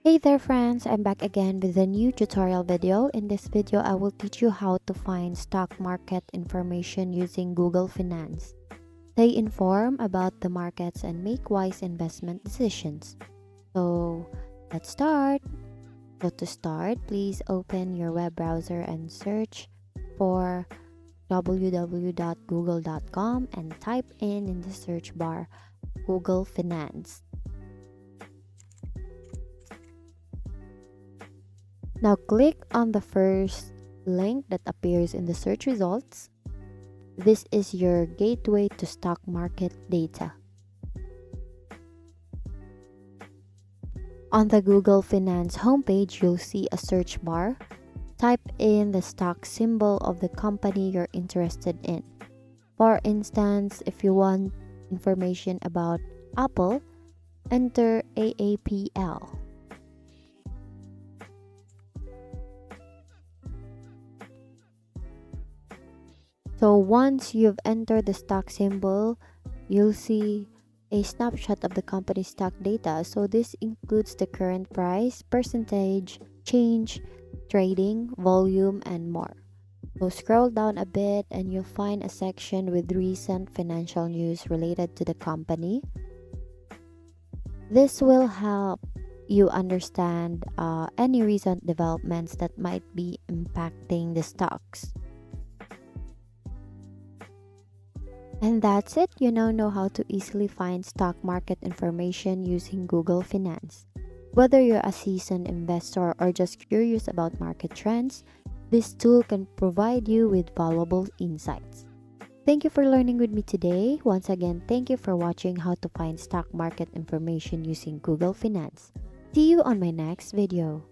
Hey there friends, I'm back again with a new tutorial video. In this video, I will teach you how to find stock market information using Google Finance. Stay informed about the markets and make wise investment decisions. So, let's start. So to start, please open your web browser and search for www.google.com and type in the search bar Google Finance. Now click on the first link that appears in the search results. This is your gateway to stock market data. On the Google Finance homepage, you'll see a search bar. Type in the stock symbol of the company you're interested in. For instance, if you want information about Apple, enter AAPL. So once you've entered the stock symbol, you'll see a snapshot of the company's stock data. So this includes the current price, percentage, change, trading, volume, and more. So scroll down a bit and you'll find a section with recent financial news related to the company. This will help you understand any recent developments that might be impacting the stocks. And that's it. You now know how to easily find stock market information using Google Finance. Whether you're a seasoned investor or just curious about market trends, this tool can provide you with valuable insights. Thank you for learning with me today. Once again, thank you for watching how to find stock market information using Google Finance. See you on my next video.